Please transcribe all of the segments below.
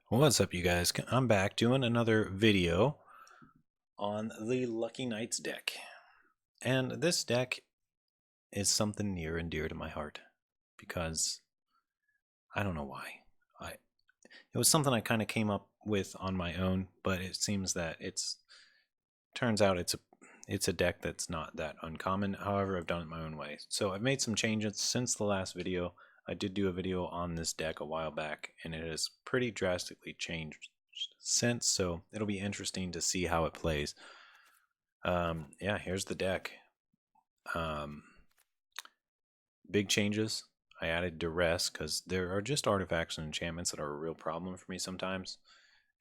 What's up, you guys? I'm back doing another video on the Lucky Knights deck. And this deck is something near and dear to my heart because I don't know why. It was something I kind of came up with on my own, but it seems that turns out it's a deck that's not that uncommon. However, I've done it my own way. So I've made some changes since the last video. I did do a video on this deck a while back, and it has pretty drastically changed since, so it'll be interesting to see how it plays. Yeah, here's the deck. Big changes. I added duress because there are just artifacts and enchantments that are a real problem for me sometimes,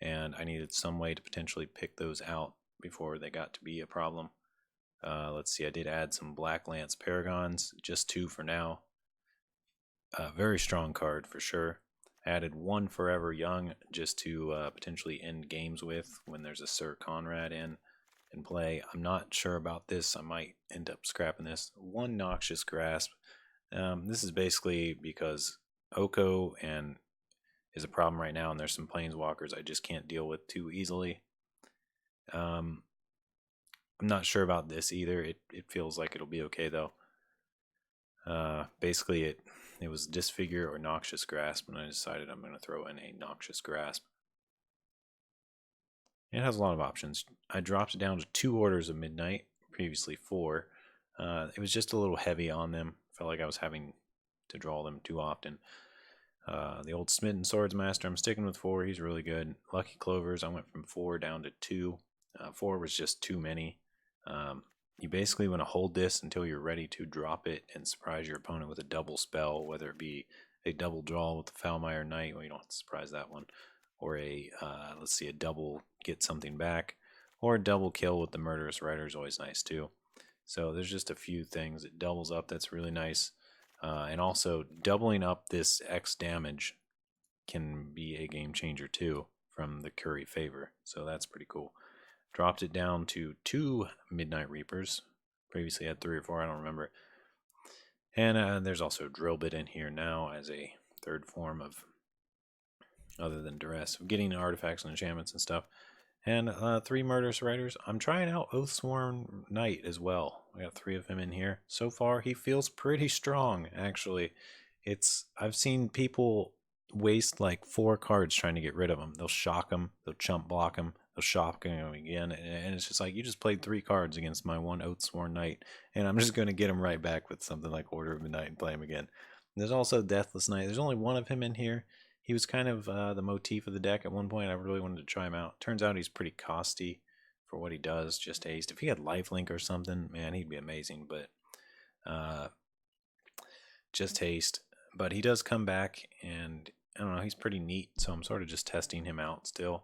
and I needed some way to potentially pick those out before they got to be a problem. Let's see, I did add some Black Lance Paragons, just 2 for now. Very strong card for sure. I added 1 Forever Young just to potentially end games with when there's a Sir Conrad in play. I'm not sure about this. I might end up scrapping this. 1 Noxious Grasp. This is basically because Oko is a problem right now, and there's some planeswalkers I just can't deal with too easily. I'm not sure about this either. It feels like it'll be okay though. Basically it was Disfigure or Noxious Grasp, and I decided I'm going to throw in a Noxious Grasp. It has a lot of options. I dropped it down to 2 Orders of Midnight, previously 4. It was just a little heavy on them. Felt like I was having to draw them too often. The old Smitten Swords Master, I'm sticking with 4. He's really good. Lucky Clovers, I went from 4 down to 2. 4 was just too many. You basically want to hold this until you're ready to drop it and surprise your opponent with a double spell, whether it be a double draw with the Foulmire Knight, well, you don't have to surprise that one, or a, let's see, a double get something back, or a double kill with the Murderous Rider is always nice too. So there's just a few things. It doubles up, that's really nice. And also, doubling up this X damage can be a game changer too from the Curry favor, so that's pretty cool. Dropped it down to 2 Midnight Reapers. Previously had 3 or 4, I don't remember. And there's also Drill Bit in here now as a third form of, other than duress, of getting artifacts and enchantments and stuff. And 3 Murderous Riders. I'm trying out Oathsworn Knight as well. I got 3 of him in here. So far, he feels pretty strong, actually. I've seen people waste like 4 cards trying to get rid of him. They'll shock him, they'll chump block him, they'll shock him again, and it's just like, you just played 3 cards against my 1 Oathsworn Knight, and I'm just going to get him right back with something like Order of Midnight and play him again. There's also Deathless Knight. There's only 1 of him in here. He was kind of the motif of the deck at one point. I really wanted to try him out. Turns out he's pretty costly for what he does, just haste. If he had lifelink or something, man, he'd be amazing, but just haste. But he does come back, and I don't know, he's pretty neat, so I'm sort of just testing him out still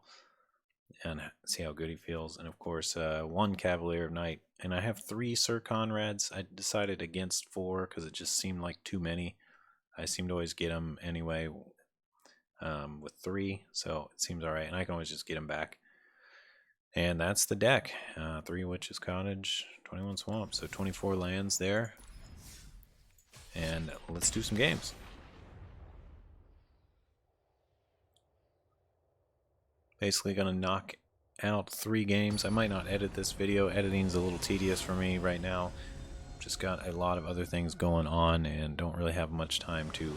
and see how good he feels. And of course, 1 Cavalier of Night, and I have 3 Sir Conrads. I decided against 4 because it just seemed like too many. I seem to always get them anyway with 3, so it seems alright, and I can always just get them back. And that's the deck. 3 Witch's Cottage, 21 Swamp, so 24 lands there. And let's do some games. Basically gonna knock out 3 games. I might not edit this video. Editing's a little tedious for me right now. Just got a lot of other things going on and don't really have much time to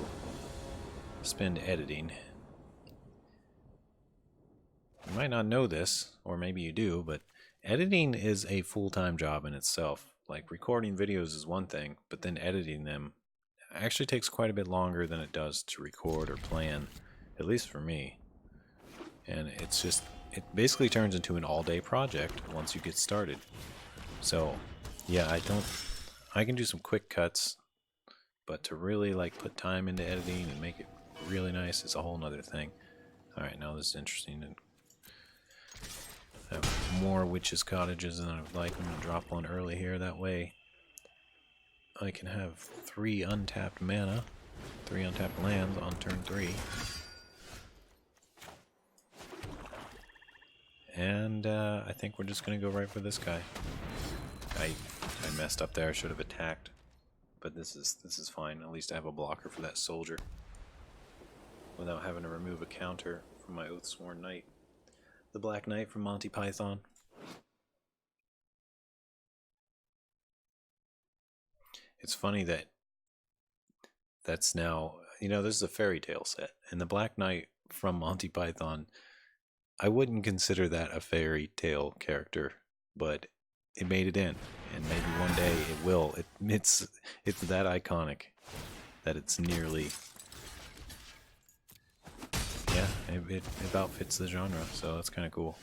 spend editing. You might not know this, or maybe you do, but editing is a full-time job in itself. Like, recording videos is one thing, but then editing them actually takes quite a bit longer than it does to record or plan, at least for me. And it basically turns into an all-day project once you get started. So yeah, I can do some quick cuts, but to really like put time into editing and make it really nice is a whole nother thing. Alright, now this is interesting. I have more Witches' Cottages than I'd like. I'm going to drop 1 early here, that way I can have 3 untapped mana, 3 untapped lands on turn 3. And I think we're just going to go right for this guy. I messed up there. I should have attacked. But this is fine. At least I have a blocker for that soldier without having to remove a counter from my Oathsworn Knight. The Black Knight from Monty Python. It's funny that that's now, you know, this is a fairy tale set, and the Black Knight from Monty Python, I wouldn't consider that a fairy tale character, but it made it in, and maybe one day it will. It's that iconic that it's nearly, yeah, it about fits the genre, so that's kind of cool.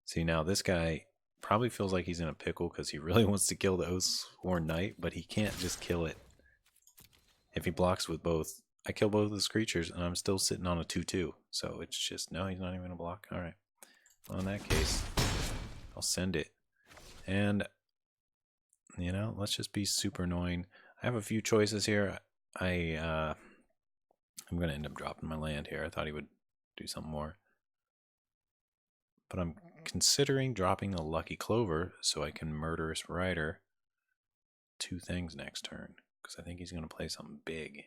See, now this guy probably feels like he's in a pickle because he really wants to kill the Oathsworn Knight, but he can't just kill it. If he blocks with both, I kill both of his creatures, and I'm still sitting on a 2/2. So it's just, no, he's not even going to block. Alright. Well, in that case, I'll send it. And, you know, let's just be super annoying. I have a few choices here. I'm going to end up dropping my land here. I thought he would do something more. But I'm considering dropping a Lucky Clover so I can Murderous Rider 2 things next turn. Because I think he's going to play something big.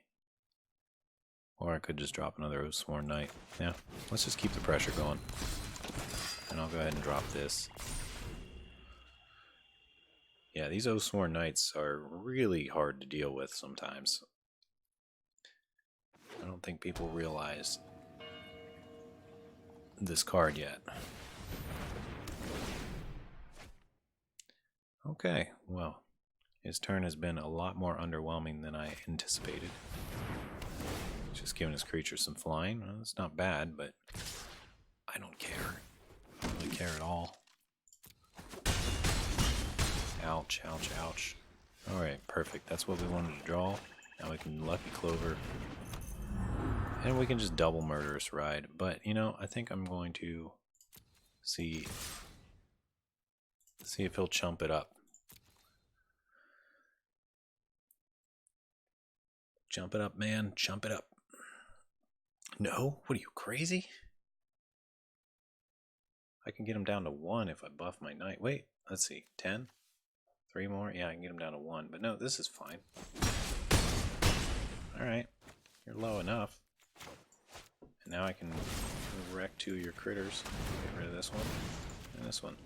Or I could just drop another Oathsworn Knight. Yeah, let's just keep the pressure going. And I'll go ahead and drop this. Yeah, these Oathsworn Knights are really hard to deal with sometimes. I don't think people realize this card yet. Okay, well, his turn has been a lot more underwhelming than I anticipated. Just giving his creature some flying. Well, that's not bad, but I don't care. I don't really care at all. Ouch, ouch, ouch. Alright, perfect. That's what we wanted to draw. Now we can Lucky Clover. And we can just double Murderous Ride. But, you know, I think I'm going to see if he'll chump it up. Jump it up, man. Chump it up. No? What are you, crazy? I can get him down to 1 if I buff my knight. Wait, let's see. 10? 3 more? Yeah, I can get him down to 1. But no, this is fine. Alright. You're low enough. And now I can wreck 2 of your critters. Get rid of this one. And this one.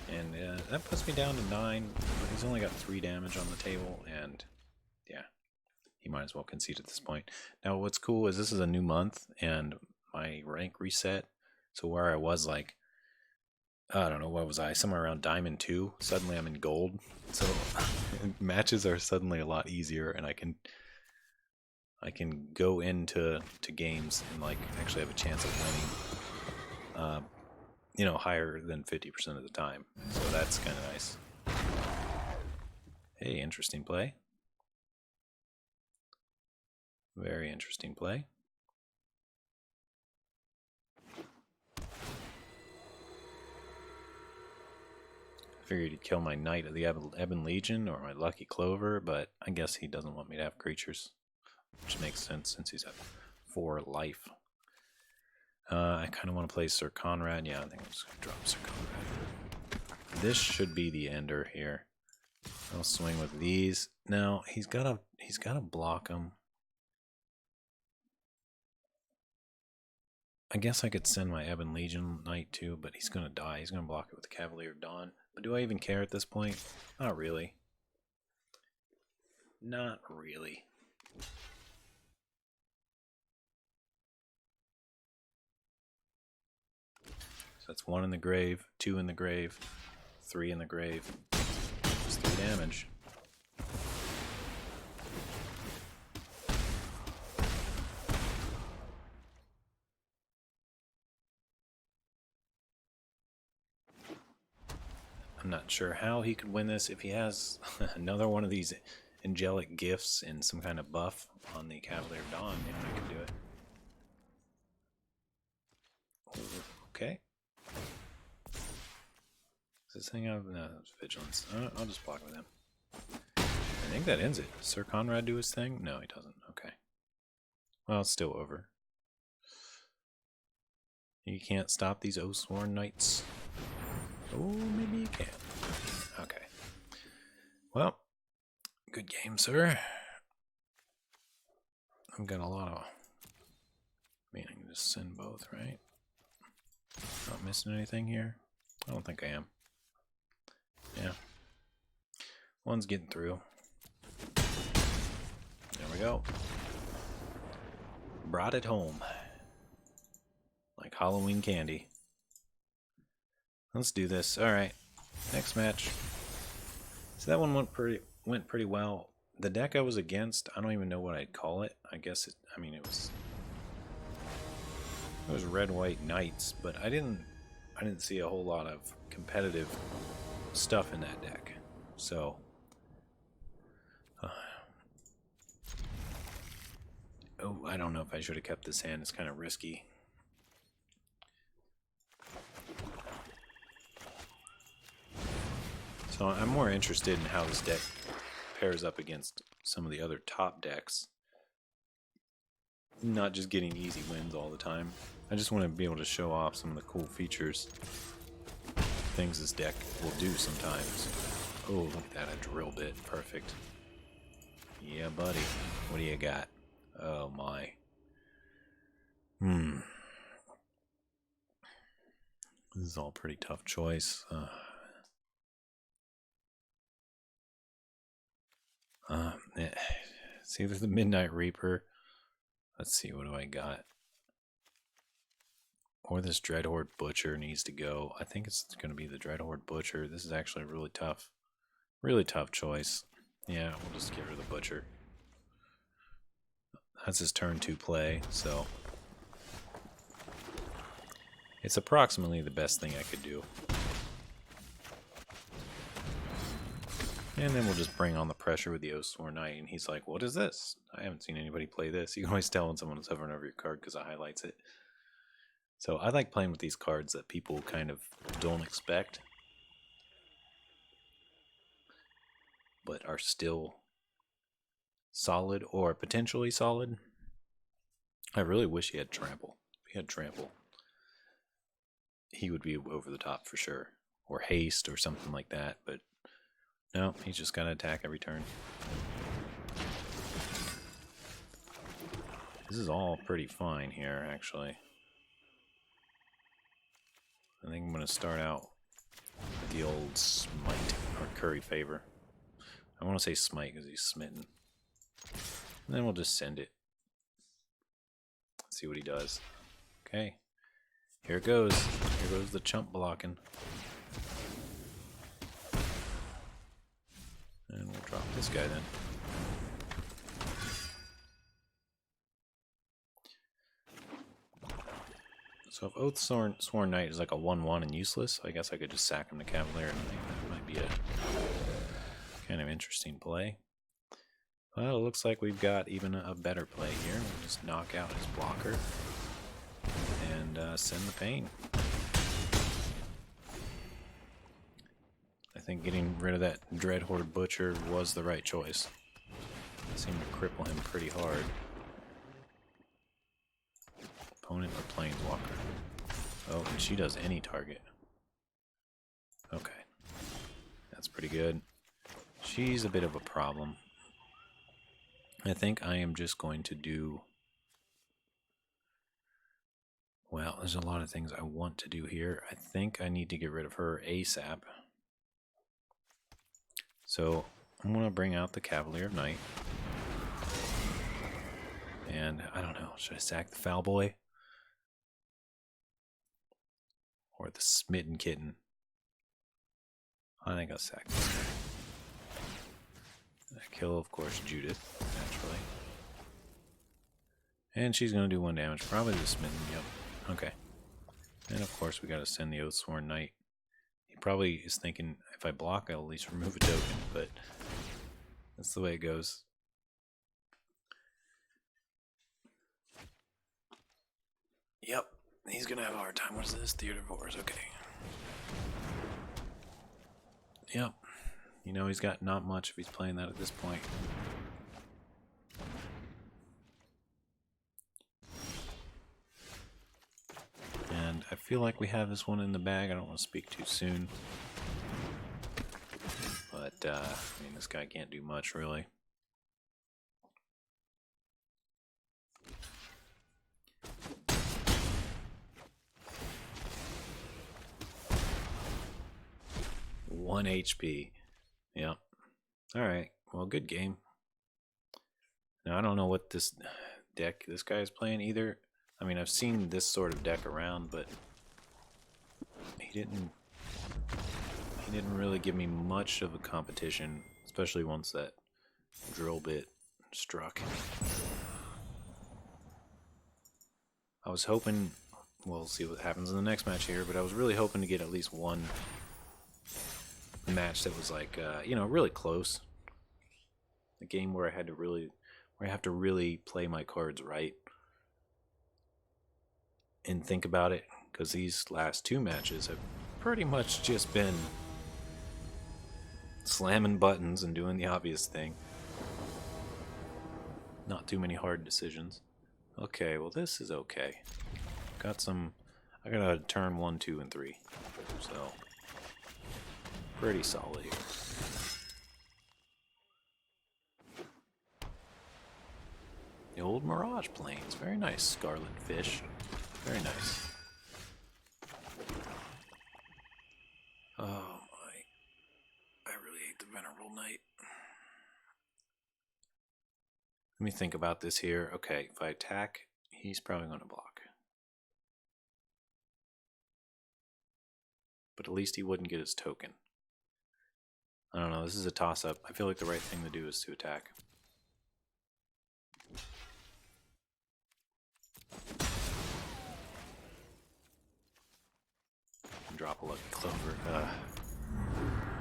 And that puts me down to 9. But he's only got 3 damage on the table. And yeah. He might as well concede at this point. Now what's cool is this is a new month and my rank reset. So where I was like, I don't know, what was I? Somewhere around Diamond 2. Suddenly I'm in Gold. So matches are suddenly a lot easier and I can go into games and like actually have a chance of winning you know, higher than 50% of the time. So that's kind of nice. Hey, interesting play. Very interesting play. I figured he'd kill my Knight of the Ebon Legion or my Lucky Clover, but I guess he doesn't want me to have creatures, which makes sense since he's at 4 life. I kind of want to play Sir Conrad. Yeah, I think I'm just going to drop Sir Conrad. This should be the ender here. I'll swing with these. Now, he's got to block them. I guess I could send my Ebon Legion Knight too, but he's going to die. He's going to block it with the Cavalier of Dawn. But do I even care at this point? Not really. Not really. So that's 1 in the grave, 2 in the grave, 3 in the grave. Just 3 damage. I'm not sure how he could win this. If he has another one of these angelic gifts and some kind of buff on the Cavalier of Dawn, yeah, I can do it. Okay. Does this thing have... No, it's Vigilance. I'll just block with him. I think that ends it. Does Sir Conrad do his thing? No, he doesn't. Okay. Well, it's still over. You can't stop these Oathsworn Knights. Oh, maybe you can. Okay. Well, good game, sir. I've got a lot of just send both, right? Not missing anything here? I don't think I am. Yeah. One's getting through. There we go. Brought it home. Like Halloween candy. Let's do this. Alright. Next match. So that one went pretty well. The deck I was against, I don't even know what I'd call it. I guess it was red white knights, but I didn't see a whole lot of competitive stuff in that deck. So oh, I don't know if I should have kept this hand. It's kind of risky. So I'm more interested in how this deck pairs up against some of the other top decks. Not just getting easy wins all the time. I just want to be able to show off some of the cool features. Things this deck will do sometimes. Oh, look at that, a drill bit. Perfect. Yeah, buddy. What do you got? Oh, my. This is all pretty tough choice. It's either the Midnight Reaper. Let's see, what do I got? Or this Dreadhorde Butcher needs to go. I think it's going to be the Dreadhorde Butcher. This is actually a really tough choice. Yeah, we'll just get rid of the Butcher. That's his turn 2 play, so it's approximately the best thing I could do. And then we'll just bring on the pressure with the Oathsworn Knight, and he's like, what is this? I haven't seen anybody play this. You can always tell when someone's hovering over your card because it highlights it. So I like playing with these cards that people kind of don't expect, but are still solid or potentially solid. I really wish he had Trample. If he had Trample, he would be over the top for sure. Or Haste or something like that, but no, he's just got to attack every turn. This is all pretty fine here, actually. I think I'm going to start out with the old Smite, or Curry Favor. I want to say Smite because he's smitten. And then we'll just send it. Let's see what he does. Okay. Here it goes. Here goes the chump blocking. And we'll drop this guy then. So if Oathsworn Knight is like a 1/1 and useless, I guess I could just sack him to Cavalier and that might be a kind of interesting play. Well, it looks like we've got even a better play here. We'll just knock out his blocker and send the pain. I think getting rid of that Dreadhorde Butcher was the right choice. It seemed to cripple him pretty hard. Opponent or Planeswalker. Oh, and she does any target. Okay. That's pretty good. She's a bit of a problem. I think I am just going to do... Well, there's a lot of things I want to do here. I think I need to get rid of her ASAP. So I'm going to bring out the Cavalier of Night. And I don't know, should I sack the Foul Boy? Or the Smitten Kitten? I think I'll sack this guy. Kill, of course, Judith, naturally. And she's going to do 1 damage. Probably the Smitten, yep. Okay. And of course we got to send the Oathsworn Knight. He probably is thinking, if I block, I'll at least remove a token, but that's the way it goes. Yep, he's going to have a hard time. What is this? Theater of Horrors, okay. Yep. You know, he's got not much if he's playing that at this point. And I feel like we have this one in the bag. I don't want to speak too soon. But, I mean, this guy can't do much, really. 1 HP. Yep. Alright, well, good game. Now, I don't know what this deck this guy is playing either. I mean, I've seen this sort of deck around, but he didn't really give me much of a competition, especially once that drill bit struck. I was hoping, we'll see what happens in the next match here, but I was really hoping to get at least one match that was like, you know, really close. A game where I have to really play my cards right and think about it, because these last two matches have pretty much just been slamming buttons and doing the obvious thing. Not too many hard decisions. Okay, well, this is okay. I got a turn 1, 2, and 3. So, pretty solid here. The old Mirage Plains. Very nice, Scarlet Fish. Very nice. Oh my. I really hate the Venerable Knight. Let me think about this here. Okay, if I attack, he's probably going to block. But at least he wouldn't get his token. I don't know, this is a toss-up. I feel like the right thing to do is to attack. Drop a Lucky Clover.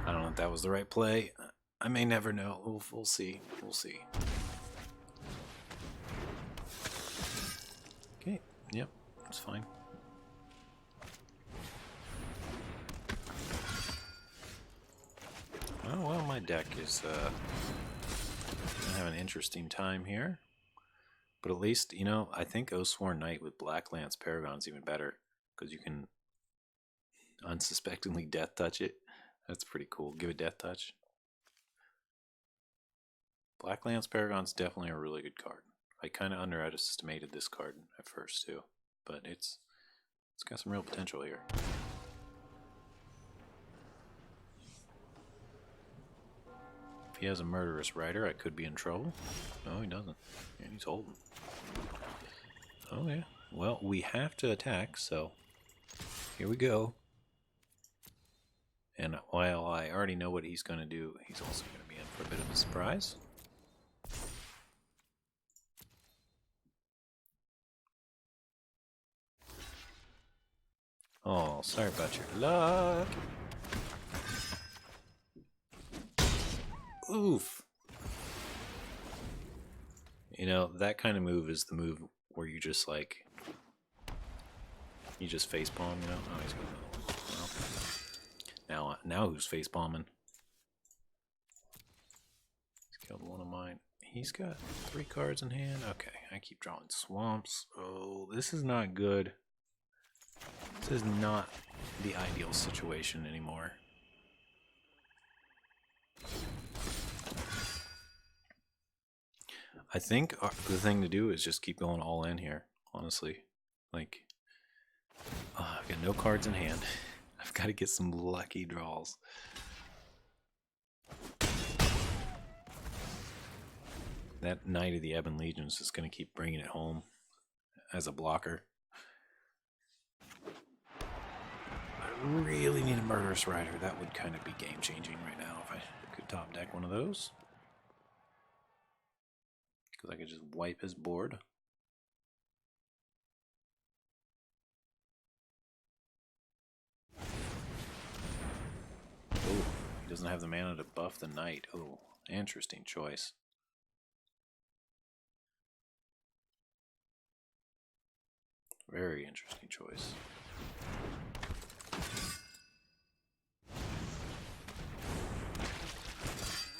I don't know if that was the right play. I may never know. We'll see. We'll see. Okay. Yep. It's fine. Oh, well, my deck is gonna have an interesting time here. But at least, you know, I think Oathsworn Knight with Black Lance Paragon is even better, because you can unsuspectingly death touch it. That's pretty cool. Give it death touch. Black Lance Paragon's definitely a really good card. I kind of underestimated this card at first too, but it's got some real potential here. If he has a Murderous Rider, I could be in trouble. No, he doesn't. And he's holding. Okay. Well, we have to attack, so here we go. And while I already know what he's going to do, he's also going to be in for a bit of a surprise. Oh, sorry about your luck. Oof. You know, that kind of move is the move where you just like, you just facepalm, you know? Oh, he's got another one. Well, now who's facepalming? He's killed one of mine. He's got 3 cards in hand. Okay, I keep drawing swamps. Oh, this is not good. This is not the ideal situation anymore. I think the thing to do is just keep going all in here, honestly. Like, I've got no cards in hand. I've got to get some lucky draws. That Knight of the Ebon Legion is just going to keep bringing it home as a blocker. I really need a Murderous Rider. That would kind of be game-changing right now if I could top deck one of those. Because I could just wipe his board. Oh, he doesn't have the mana to buff the Knight. Oh, interesting choice. Very interesting choice.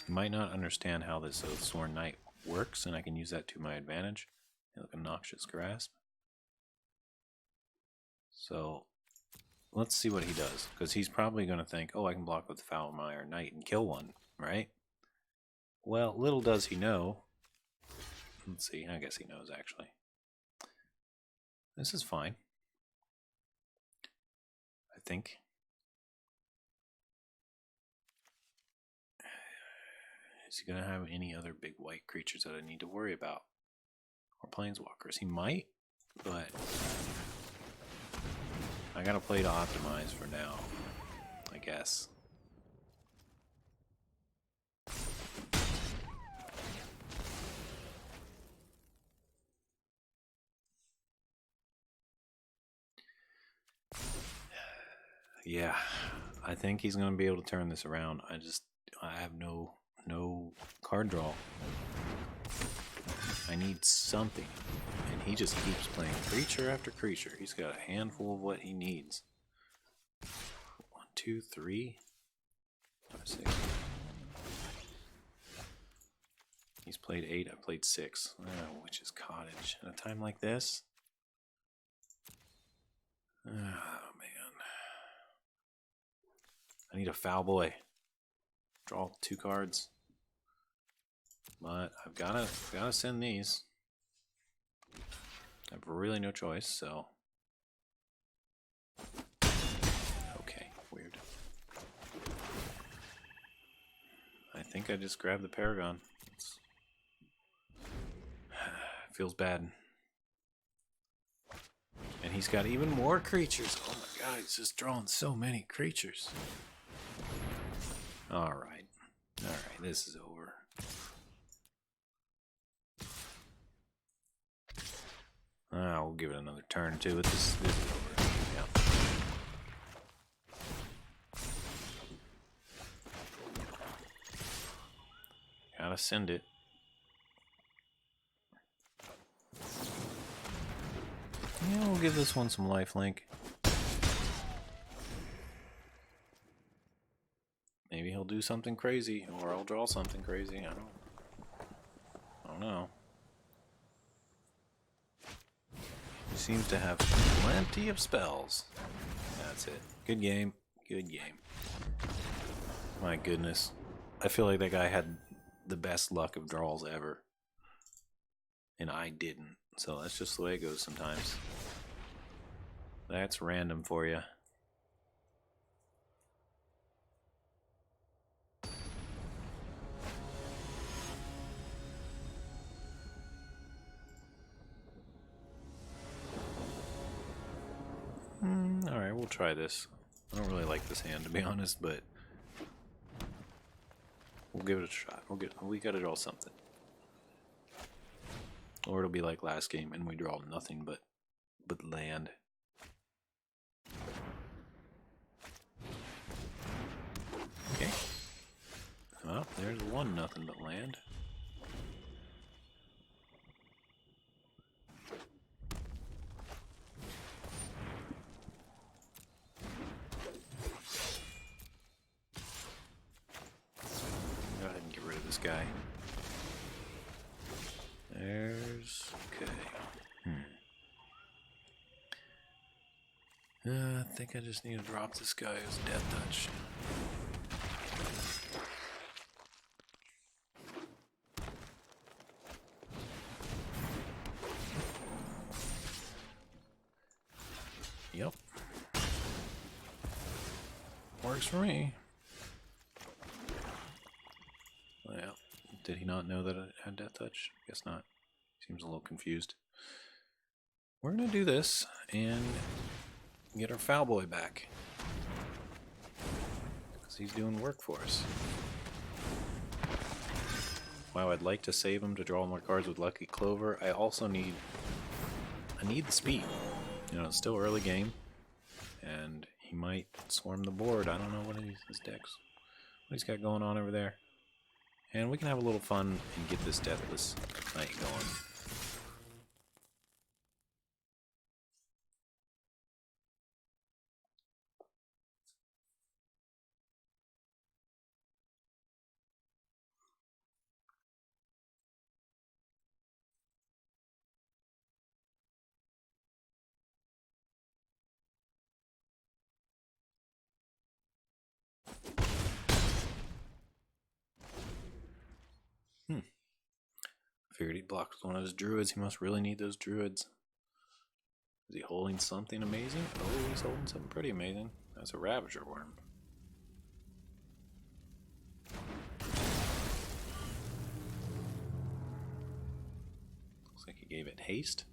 You might not understand how this Oathsworn Knight works, and I can use that to my advantage. Like a Noxious Grasp. So, let's see what he does, because he's probably going to think, oh, I can block with the Foulmire Knight and kill one, right? Well, little does he know. Let's see, I guess he knows, actually. This is fine. I think. Is he going to have any other big white creatures that I need to worry about? Or planeswalkers? He might, but I got to play to optimize for now, I guess. Yeah, I think he's going to be able to turn this around. I have no card draw. I need something. And he just keeps playing creature after creature. He's got a handful of what he needs. 1, 2, 3, 5, 6. He's played 8, I played 6. Witch's Cottage. At a time like this? Oh, man. I need a foul boy. Draw 2 cards. But I've gotta send these. I have really no choice, so. Okay, weird. I think I just grabbed the Paragon. Feels bad. And he's got even more creatures. Oh my god, he's just drawing so many creatures. Alright. Alright, this is over. We'll give it another turn too, but this is over. Yeah. Gotta send it. Yeah, we'll give this one some lifelink. Maybe he'll do something crazy, or I'll draw something crazy. I don't know. He seems to have plenty of spells. That's it. Good game. Good game. My goodness. I feel like that guy had the best luck of draws ever. And I didn't. So that's just the way it goes sometimes. That's random for you. Alright, we'll try this. I don't really like this hand, to be honest, but we'll give it a shot. We gotta draw something. Or it'll be like last game and we draw nothing but land. Okay. Well, there's one nothing but land. Go ahead and get rid of this guy. There's... okay. I think I just need to drop this guy as Death Touch. Yep. Works for me. Well, did he not know that it had Death Touch? Guess not. Seems a little confused. We're gonna do this and get our foul boy back. Because he's doing work for us. Wow, I'd like to save him to draw more cards with Lucky Clover. I also need... I need the speed. You know, it's still early game. And he might swarm the board. I don't know what his decks... what he's got going on over there. And we can have a little fun and get this Deathless Knight going. Figured he blocked with one of his druids. He must really need those druids. Is he holding something amazing? Oh, he's holding something pretty amazing. That's a Ravager Worm. Looks like he gave it haste.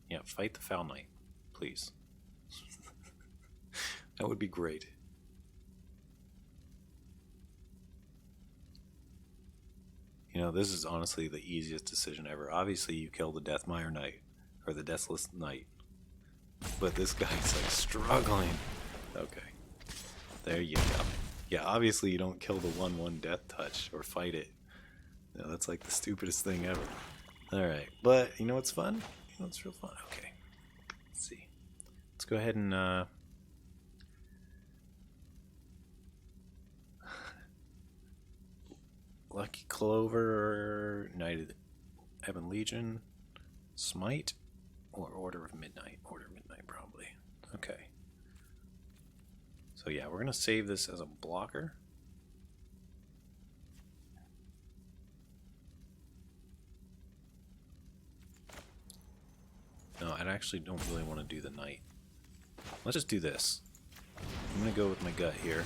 Yeah, fight the Foul Knight, please. That would be great. You know, this is honestly the easiest decision ever. Obviously, you kill the Deathmire Knight, or the Deathless Knight. But this guy's like struggling. Okay. There you go. Yeah, obviously you don't kill the 1/1 death touch or fight it. No, that's like the stupidest thing ever. Alright, but you know what's fun? You know what's real fun? Okay. Let's see. Let's go ahead and Lucky Clover, Knight of the Ebon Legion, Smite, or Order of Midnight. Order of Midnight, probably. Okay. So yeah, we're going to save this as a blocker. No, I actually don't really want to do the Knight. Let's just do this. I'm going to go with my gut here.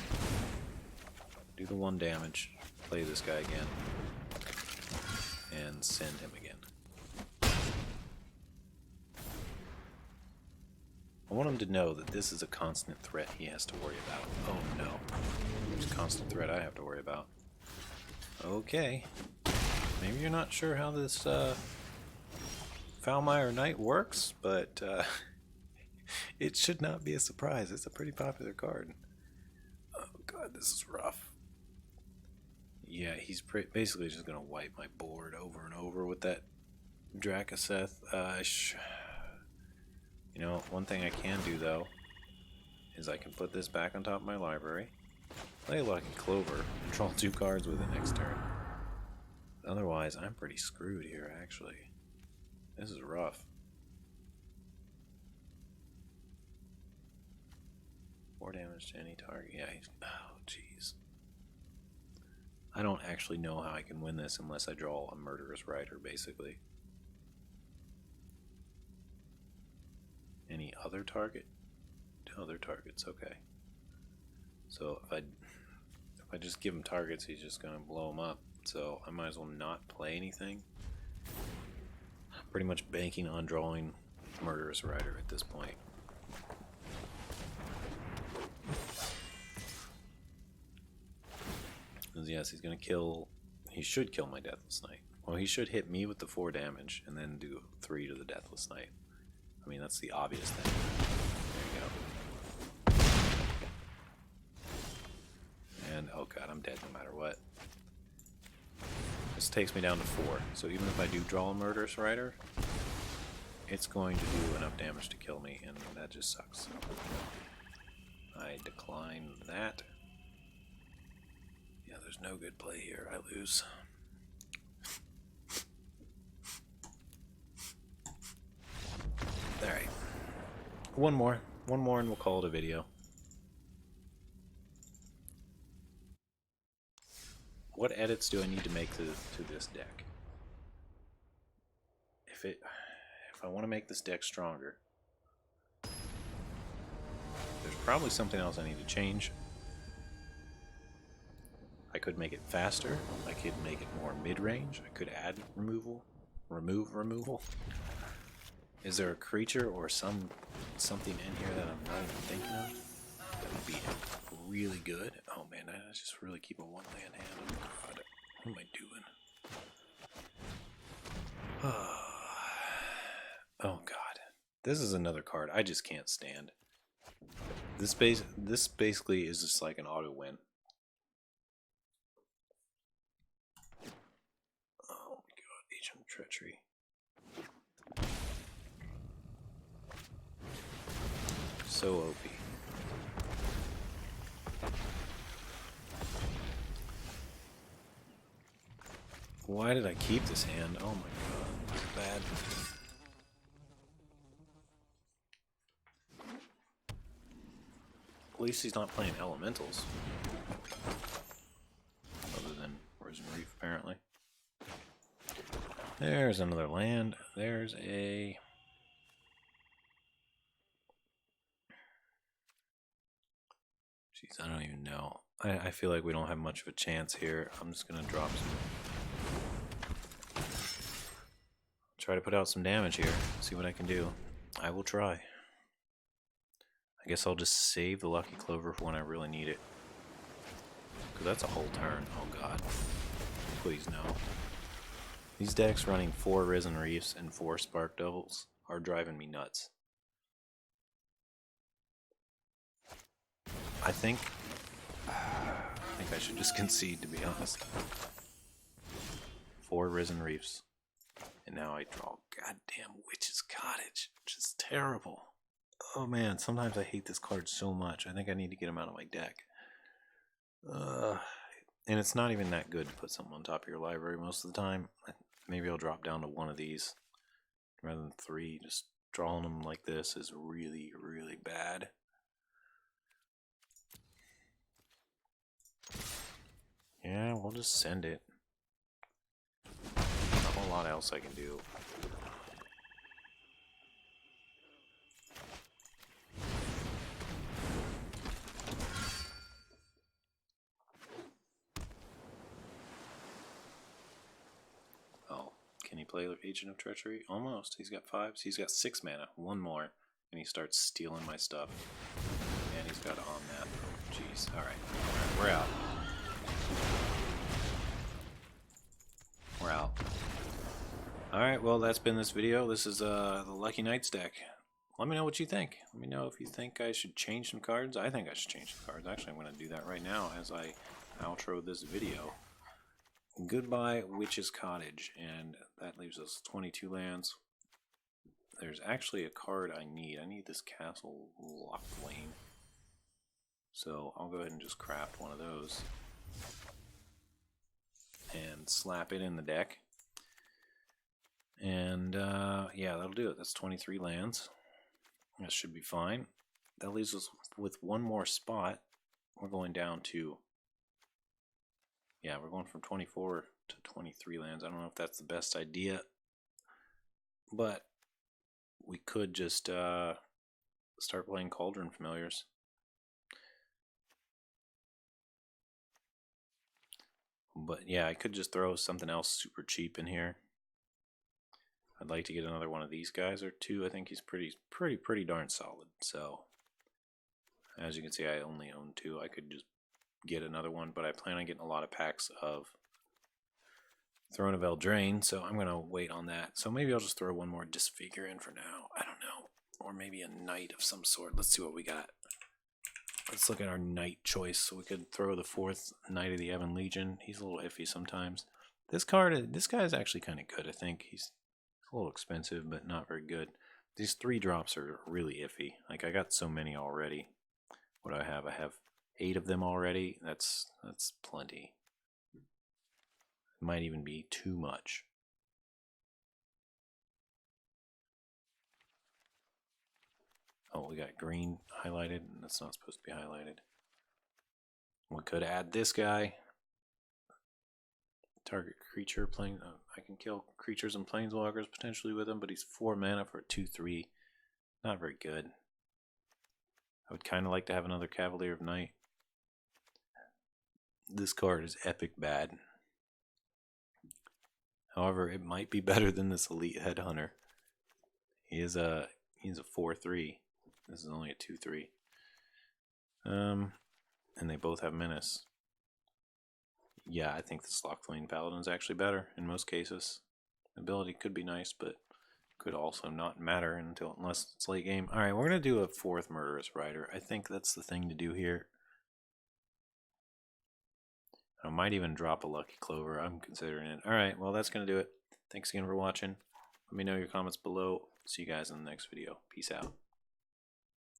Do the 1 damage. Play this guy again. And send him again. I want him to know that this is a constant threat he has to worry about. Oh no. There's a constant threat I have to worry about. Okay. Maybe you're not sure how this Foulmire Knight works, but it should not be a surprise. It's a pretty popular card. Oh god, this is rough. Yeah, he's basically just going to wipe my board over and over with that Drakaseth. You know, one thing I can do, though, is I can put this back on top of my library, play Lucky Clover, and draw 2 cards with it next turn. Otherwise, I'm pretty screwed here, actually. This is rough. 4 damage to any target. Yeah, he's... Oh, jeez. I don't actually know how I can win this unless I draw a Murderous Rider, basically. Any other target? 2 other targets, okay. So if I just give him targets, he's just going to blow them up. So I might as well not play anything. I'm pretty much banking on drawing Murderous Rider at this point. Because yes, he's going to kill... He should kill my Deathless Knight. Well, he should hit me with the 4 damage and then do 3 to the Deathless Knight. I mean, that's the obvious thing. There you go. And, oh god, I'm dead no matter what. This takes me down to 4. So even if I do draw a Murderous Rider, it's going to do enough damage to kill me, and that just sucks. I decline that. Yeah, there's no good play here. I lose. Alright. One more and we'll call it a video. What edits do I need to make to this deck? If I want to make this deck stronger, there's probably something else I need to change. I could make it faster. I could make it more mid-range. I could add removal. Remove removal. Is there a creature or something in here that I'm not even thinking of? That would be really good. Oh man, I just really keep a 1 land hand. Oh god, what am I doing? Oh god, this is another card I just can't stand. This basically is just like an auto win. Oh my god, Agent Treachery. So OP. Why did I keep this hand? Oh my god, that's bad. At least he's not playing elementals. Other than Risen Reef, apparently. There's another land. There's a... Jeez, I don't even know. I feel like we don't have much of a chance here. I'm just gonna drop some try to put out some damage here. See what I can do. I will try. I guess I'll just save the Lucky Clover for when I really need it. Because that's a whole turn. Oh god. Please no. These decks running 4 Risen Reefs and 4 Spark Doubles are driving me nuts. I think I should just concede, to be honest. 4 Risen Reefs. And now I draw goddamn Witch's Cottage, which is terrible. Oh man, sometimes I hate this card so much. I think I need to get him out of my deck. And it's not even that good to put something on top of your library most of the time. Maybe I'll drop down to 1 of these rather than 3. Just drawing them like this is really, really bad. Yeah, we'll just send it. Not a whole lot else I can do. Oh, can he play Agent of Treachery? Almost. He's got 5. So he's got 6 mana. 1 more. And he starts stealing my stuff. And he's got on that. Jeez. Alright. We're out. We're out. Alright, well that's been this video. This is the Lucky Knights deck. Let me know what you think. Let me know if you think I should change some cards. I think I should change some cards. Actually, I'm going to do that right now as I outro this video. Goodbye, Witch's Cottage. And that leaves us 22 lands. There's actually a card I need. I need this Castle Locklane. So I'll go ahead and just craft one of those. And slap it in the deck. And yeah, that'll do it. That's 23 lands. That should be fine. That leaves us with 1 more spot. We're going down to, yeah, we're going from 24 to 23 lands. I don't know if that's the best idea, but we could just start playing Cauldron Familiars. But yeah, I could just throw something else super cheap in here. I'd like to get another one of these guys or 2. I think he's pretty darn solid. So as you can see, I only own 2. I could just get another one, but I plan on getting a lot of packs of Throne of Eldraine, so I'm gonna wait on that. So maybe I'll just throw 1 more Disfigure in for now. I don't know, or maybe a Knight of some sort. Let's see what we got. Let's look at our Knight choice. So we could throw the 4th Knight of the Ebon Legion. He's a little iffy sometimes. This guy is actually kind of good. I think he's a little expensive, but not very good. These 3 drops are really iffy. Like, I got so many already. What do I have? I have 8 of them already. That's plenty. Might even be too much. Oh, we got green highlighted, and that's not supposed to be highlighted. We could add this guy. Target creature playing. I can kill creatures and planeswalkers potentially with him, but he's 4 mana for a 2/3. Not very good. I would kind of like to have another Cavalier of Night. This card is epic bad. However, it might be better than this Elite Headhunter. He's a 4/3. This is only a 2/3. And they both have Menace. Yeah, I think this Locklane Paladin is actually better in most cases. Ability could be nice, but could also not matter unless it's late game. Alright, we're going to do a 4th Murderous Rider. I think that's the thing to do here. I might even drop a Lucky Clover. I'm considering it. Alright, well that's going to do it. Thanks again for watching. Let me know your comments below. See you guys in the next video. Peace out.